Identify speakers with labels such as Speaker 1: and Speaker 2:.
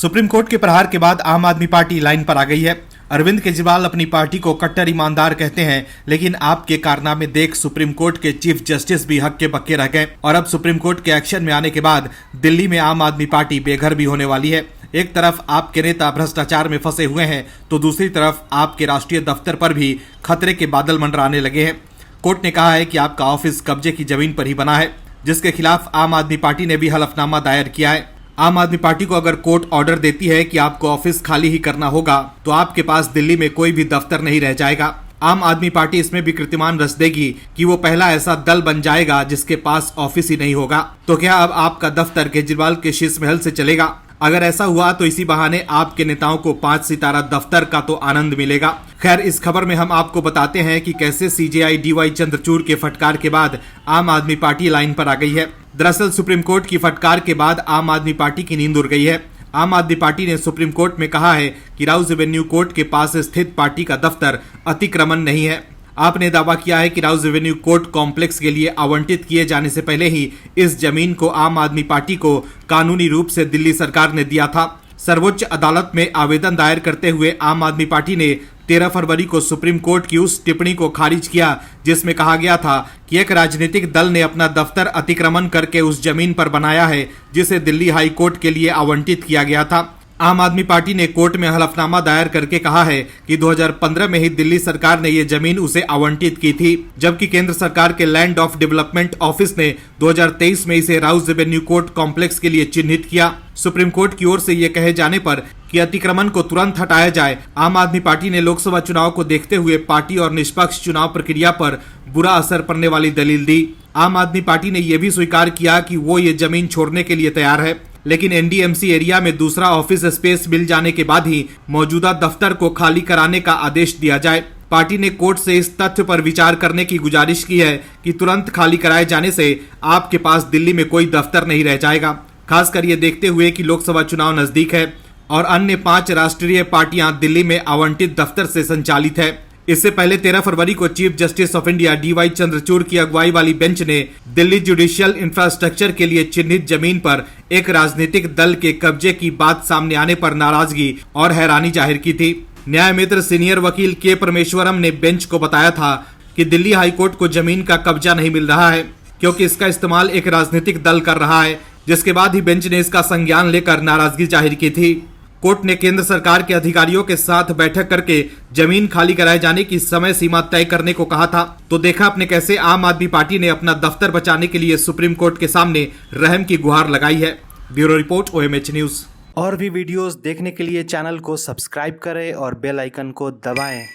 Speaker 1: Supreme court के प्रहार के बाद आम आदमी पार्टी लाइन पर आ गई है। अरविंद केजरीवाल अपनी पार्टी को कट्टर ईमानदार कहते हैं, लेकिन आपके कारनामे देख सुप्रीम कोर्ट के चीफ जस्टिस भी हक्के बक्के रह गए और अब सुप्रीम कोर्ट के एक्शन में आने के बाद दिल्ली में आम आदमी पार्टी बेघर भी होने वाली है। एक तरफ आपके नेता भ्रष्टाचार में फंसे हुए हैं तो दूसरी तरफ आपके राष्ट्रीय दफ्तर पर भी खतरे के बादल मंडराने लगे हैं। कोर्ट ने कहा है कि आपका ऑफिस कब्जे की जमीन पर ही बना है, जिसके खिलाफ आम आदमी पार्टी ने भी हलफनामा दायर किया है। आम आदमी पार्टी को अगर कोर्ट ऑर्डर देती है कि आपको ऑफिस खाली ही करना होगा तो आपके पास दिल्ली में कोई भी दफ्तर नहीं रह जाएगा। आम आदमी पार्टी इसमें भी कीर्तिमान रच देगी कि वो पहला ऐसा दल बन जाएगा जिसके पास ऑफिस ही नहीं होगा। तो क्या अब आपका दफ्तर केजरीवाल के शीश महल से चलेगा? अगर ऐसा हुआ तो इसी बहाने आपके नेताओं को 5 सितारा दफ्तर का तो आनंद मिलेगा। खैर, इस खबर में हम आपको बताते हैं कि कैसे सीजेआई डीवाई चंद्रचूड़ के फटकार के बाद आम आदमी पार्टी लाइन पर आ गई है। दरअसल सुप्रीम कोर्ट की फटकार के बाद आम आदमी पार्टी की नींद उड़ गई है। आम आदमी पार्टी ने सुप्रीम कोर्ट में कहा है कि राउज एवेन्यू कोर्ट के पास स्थित पार्टी का दफ्तर अतिक्रमण नहीं है। आपने दावा किया है कि राउज एवेन्यू कोर्ट कॉम्प्लेक्स के लिए आवंटित किए जाने से पहले ही इस जमीन को आम आदमी पार्टी को कानूनी रूप से दिल्ली सरकार ने दिया था। सर्वोच्च अदालत में आवेदन दायर करते हुए आम आदमी पार्टी ने 13 फरवरी को सुप्रीम कोर्ट की उस टिप्पणी को खारिज किया जिसमें कहा गया था कि एक राजनीतिक दल ने अपना दफ्तर अतिक्रमण करके उस जमीन पर बनाया है जिसे दिल्ली हाई कोर्ट के लिए आवंटित किया गया था। आम आदमी पार्टी ने कोर्ट में हलफनामा दायर करके कहा है कि 2015 में ही दिल्ली सरकार ने ये जमीन उसे आवंटित की थी, जबकि केंद्र सरकार के लैंड ऑफ डेवलपमेंट ऑफिस ने 2023 में इसे राउज एवेन्यू कोर्ट कॉम्प्लेक्स के लिए चिन्हित किया। सुप्रीम कोर्ट की ओर से ये कहे जाने पर कि अतिक्रमण को तुरंत हटाया जाए, आम आदमी पार्टी ने लोकसभा चुनाव को देखते हुए पार्टी और निष्पक्ष चुनाव प्रक्रिया पर बुरा असर पड़ने वाली दलील दी। आम आदमी पार्टी ने यह भी स्वीकार किया कि वो ये जमीन छोड़ने के लिए तैयार है, लेकिन एनडीएमसी एरिया में दूसरा ऑफिस स्पेस मिल जाने के बाद ही मौजूदा दफ्तर को खाली कराने का आदेश दिया जाए। पार्टी ने कोर्ट से इस तथ्य पर विचार करने की गुजारिश की है कि तुरंत खाली कराए जाने से आपके पास दिल्ली में कोई दफ्तर नहीं रह जाएगा, खासकर ये देखते हुए कि लोकसभा चुनाव नजदीक है और अन्य 5 राष्ट्रीय पार्टियां दिल्ली में आवंटित दफ्तर से संचालित है। इससे पहले 13 फरवरी को chief justice of India DY Chandrachud की अगुवाई वाली बेंच ने दिल्ली जुडिशियल इंफ्रास्ट्रक्चर के लिए चिन्हित जमीन पर एक राजनीतिक दल के कब्जे की बात सामने आने पर नाराजगी और हैरानी जाहिर की थी। न्याय मित्र सीनियर वकील के परमेश्वरम ने बेंच को बताया था कि दिल्ली हाईकोर्ट को जमीन का कब्जा नहीं मिल रहा है क्योंकि इसका इस्तेमाल एक राजनीतिक दल कर रहा है, जिसके बाद ही बेंच ने इसका संज्ञान लेकर नाराजगी जाहिर की थी। कोर्ट ने केंद्र सरकार के अधिकारियों के साथ बैठक करके जमीन खाली कराए जाने की समय सीमा तय करने को कहा था। तो देखा आपने कैसे आम आदमी पार्टी ने अपना दफ्तर बचाने के लिए सुप्रीम कोर्ट के सामने रहम की गुहार लगाई है। Bureau report OMH news.
Speaker 2: और भी वीडियोस देखने के लिए चैनल को सब्सक्राइब करें और बेल आइकन को दबाएं।